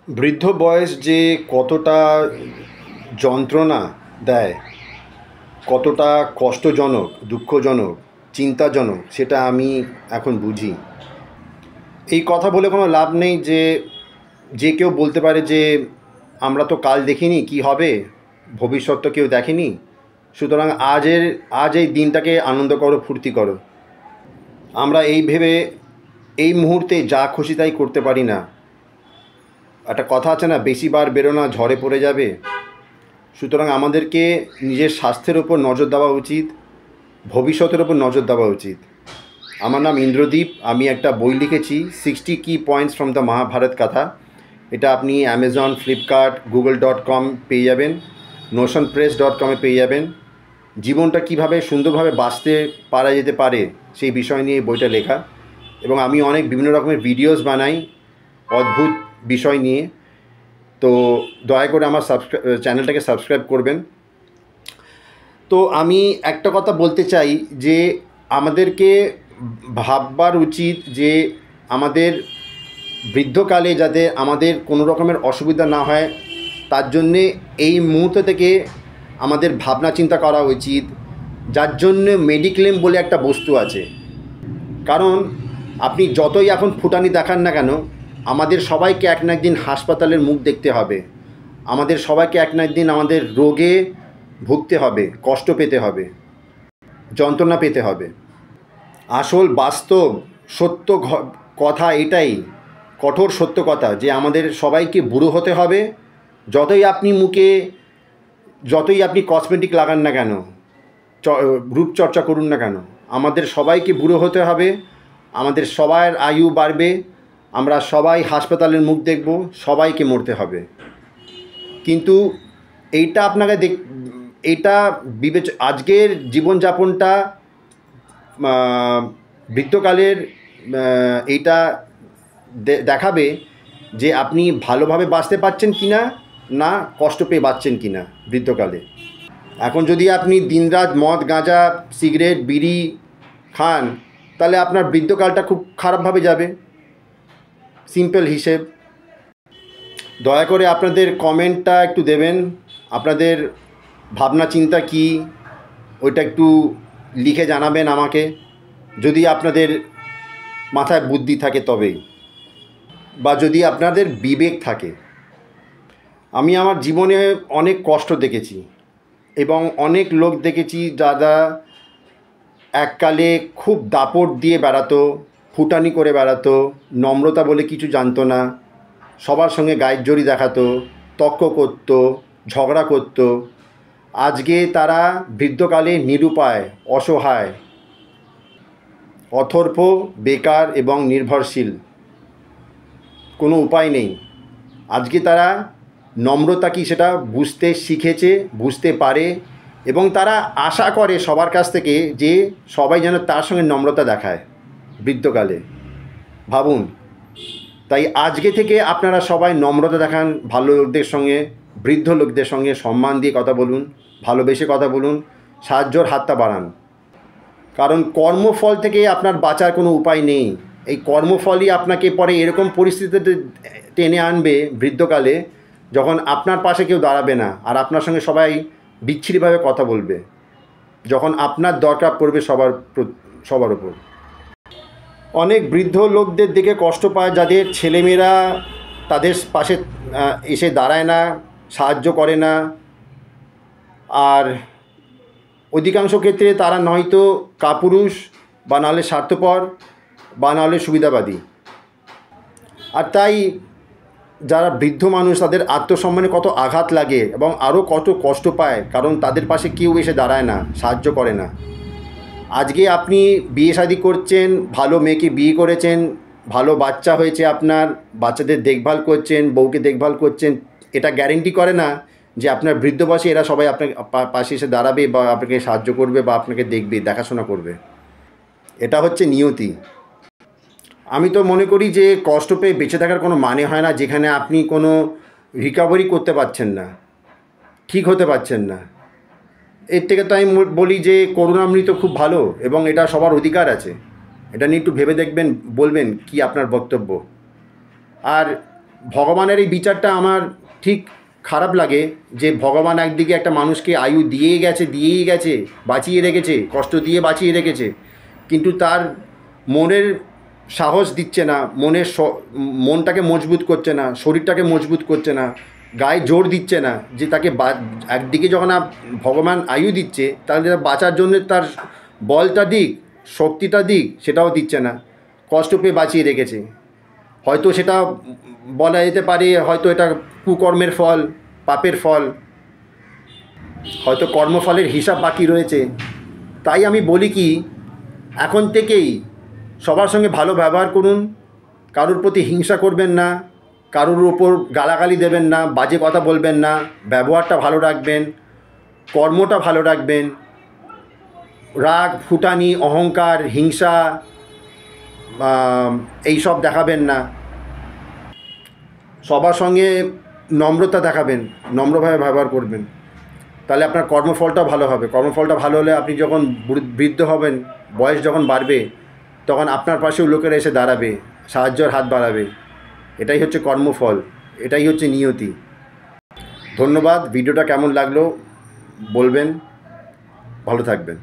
বৃদ্ধ বয়স যে কতটা যন্ত্রণা দেয়, কতটা কষ্টজনক, দুঃখজনক, চিন্তাজনক, সেটা আমি এখন বুঝি। এই কথা বলে কোনো লাভ নেই যে যে কেউ বলতে পারে যে আমরা তো কাল দেখিনি কি হবে, ভবিষ্যৎ তো কেউ দেখেনি, সুতরাং আজ এই দিনটাকে আনন্দ করো, ফুর্তি করো। আমরা এই ভেবে এই মুহূর্তে যা খুশি তাই করতে পারি না। একটা কথা আছে না, বেশি বার বেরো না, ঝড়ে পড়ে যাবে। সুতরাং আমাদেরকে নিজের স্বাস্থ্যের ওপর নজর দেওয়া উচিত, ভবিষ্যতের ওপর নজর দেওয়া উচিত। আমার নাম ইন্দ্রদীপ, আমি একটা বই লিখেছি 60 কি পয়েন্টস ফ্রম দ্য মহাভারত কথা। এটা আপনি অ্যামাজন, ফ্লিপকার্ট, google.com পেয়ে যাবেন, notionpress.com পেয়ে যাবেন। জীবনটা কীভাবে সুন্দরভাবে বাঁচতে পারা যেতে পারে সেই বিষয় নিয়ে বইটা লেখা। এবং আমি অনেক বিভিন্ন রকমের ভিডিওস বানাই অদ্ভুত বিষয় নিয়ে, তো দয়া করে আমার চ্যানেলটাকে সাবস্ক্রাইব করবেন। তো আমি একটা কথা বলতে চাই যে আমাদেরকে ভাববার উচিত যে আমাদের বৃদ্ধকালে যাতে আমাদের কোনো রকমের অসুবিধা না হয়, তার জন্যে এই মুহূর্ত থেকে আমাদের ভাবনা চিন্তা করা উচিত। যার জন্য মেডিক্লেম বলে একটা বস্তু আছে। কারণ আপনি যতই এখন ফুটানি দেখান না কেন, আমাদের সবাইকে এক না একদিন হাসপাতালের মুখ দেখতে হবে, আমাদের সবাইকে এক না একদিন আমাদের রোগে ভুগতে হবে, কষ্ট পেতে হবে, যন্ত্রণা পেতে হবে। আসল বাস্তব সত্য কথা এটাই, কঠোর সত্য কথা, যে আমাদের সবাইকে বুড়ো হতে হবে। যতই আপনি কসমেটিক লাগান না কেন, রূপচর্চা করুন না কেন, আমাদের সবাইকে বুড়ো হতে হবে, আমাদের সবার আয়ু বাড়বে, আমরা সবাই হাসপাতালের মুখ দেখব, সবাইকে মরতে হবে। কিন্তু এইটা আপনাকে আজকের জীবনযাপনটা বৃদ্ধকালের এইটা দেখাবে যে আপনি ভালোভাবে বাঁচতে পারছেন কি না, না কষ্ট পেয়ে বাঁচছেন কি না বৃদ্ধকালে। এখন যদি আপনি দিনরাত মদ, গাঁজা, সিগারেট, বিড়ি খান, তাহলে আপনার বৃদ্ধকালটা খুব খারাপভাবে যাবে। সিম্পল হিসেব। দয়া করে আপনাদের কমেন্টটা একটু দেবেন, আপনাদের ভাবনা চিন্তা কি ওইটা একটু লিখে জানাবেন আমাকে, যদি আপনাদের মাথায় বুদ্ধি থাকে তবেই, বা যদি আপনাদের বিবেক থাকে। আমি আমার জীবনে অনেক কষ্ট দেখেছি এবং অনেক লোক দেখেছি যারা এককালে খুব দাপট দিয়ে বেড়াতো, ফুটানি করে বেড়াতো, নম্রতা বলে কিছু জানতো না, সবার সঙ্গে গায়ের জড়ি দেখাতো, তর্ক করতো, ঝগড়া করতো। আজকে তারা বৃদ্ধকালে নিরুপায়, অসহায়, অথর্ব, বেকার এবং নির্ভরশীল, কোনো উপায় নেই। আজকে তারা নম্রতা কি সেটা বুঝতে শিখেছে, বুঝতে পারে, এবং তারা আশা করে সবার কাছ থেকে যে সবাই যেন তার সঙ্গে নম্রতা দেখায় বৃদ্ধকালে। ভাবুন, তাই আজকে থেকে আপনারা সবাই নম্রতা দেখান ভালো লোকদের সঙ্গে, বৃদ্ধ লোকদের সঙ্গে সম্মান দিয়ে কথা বলুন, ভালোবেসে কথা বলুন, সাহায্যর হাতটা বাড়ান। কারণ কর্মফল থেকে আপনার বাঁচার কোনো উপায় নেই। এই কর্মফলই আপনাকে পরে এরকম পরিস্থিতিতে টেনে আনবে বৃদ্ধকালে, যখন আপনার পাশে কেউ দাঁড়াবে না আর আপনার সঙ্গে সবাই বিচ্ছিরিভাবে কথা বলবে, যখন আপনার দরকার পড়বে সবার ওপর। অনেক বৃদ্ধ লোকদের দেখে কষ্ট পায়, যাদের ছেলেমেয়েরা তাদের পাশে এসে দাঁড়ায় না, সাহায্য করে না, আর অধিকাংশ ক্ষেত্রে তারা নয়তো কাপুরুষ, বা নাহলে স্বার্থপর, বা নাহলে সুবিধাবাদী। আর তাই যারা বৃদ্ধ মানুষ, তাদের আত্মসম্মানে কত আঘাত লাগে এবং আরও কত কষ্ট পায়, কারণ তাদের পাশে কেউ এসে দাঁড়ায় না, সাহায্য করে না। আজকে আপনি বিয়ে শাদী করছেন, ভালো মেয়েকে বিয়ে করেছেন, ভালো বাচ্চা হয়েছে আপনার, বাচ্চাদের দেখভাল করছেন, বউকে দেখভাল করছেন, এটা গ্যারেন্টি করে না যে আপনার বৃদ্ধ বয়সে এরা সবাই আপনার পাশে এসে দাঁড়াবে বা আপনাকে সাহায্য করবে বা আপনাকে দেখবে, দেখাশোনা করবে। এটা হচ্ছে নিয়তি। আমি তো মনে করি যে কষ্ট পেয়ে বেঁচে থাকার কোনো মানে হয় না, যেখানে আপনি কোনো রিকভারি করতে পারছেন না, ঠিক হতে পারছেন না। এর থেকে তো আমি বলি যে করুণামৃত খুব ভালো, এবং এটা সবার অধিকার আছে। এটা নিয়ে একটু ভেবে দেখবেন, বলবেন কি আপনার বক্তব্য। আর ভগবানের এই বিচারটা আমার ঠিক খারাপ লাগে, যে ভগবান একদিকে একটা মানুষকে আয়ু দিয়েই গেছে, বাঁচিয়ে রেখেছে, কষ্ট দিয়ে বাঁচিয়ে রেখেছে, কিন্তু তার মনের সাহস দিচ্ছে না, মনটাকে মজবুত করছে না, শরীরটাকে মজবুত করছে না, গায়ে জোর দিচ্ছে না, যে তাকে একদিকে যখন ভগবান আয়ু দিচ্ছে, তাহলে বাঁচার জন্য তার বলটা দিক, শক্তিটা দিক, সেটাও দিচ্ছে না, কষ্ট পেয়ে বাঁচিয়ে রেখেছে। হয়তো সেটা বলা যেতে পারে, হয়তো এটা কুকর্মের ফল, পাপের ফল, হয়তো কর্মফলের হিসাব বাকি রয়েছে। তাই আমি বলি কি, এখন থেকেই সবার সঙ্গে ভালো ব্যবহার করুন, কারোর প্রতি হিংসা করবেন না, কারোর ওপর গালাগালি দেবেন না, বাজে কথা বলবেন না, ব্যবহারটা ভালো রাখবেন, কর্মটা ভালো রাখবেন, রাগ, ফুটানি, অহংকার, হিংসা এইসব দেখাবেন না, সবার সঙ্গে নম্রতা দেখাবেন, নম্রভাবে ব্যবহার করবেন, তাহলে আপনার কর্মফলটা ভালো হবে। কর্মফলটা ভালো হলে আপনি যখন বৃদ্ধ হবেন, বয়স যখন বাড়বে, তখন আপনার পাশেও লোকেরা এসে দাঁড়াবে, সাহায্যের হাত বাড়াবে। এটাই হচ্ছে কর্মফল, এটাই হচ্ছে নিয়তি। ধন্যবাদ। ভিডিওটা কেমন লাগলো বলবেন। ভালো থাকবেন।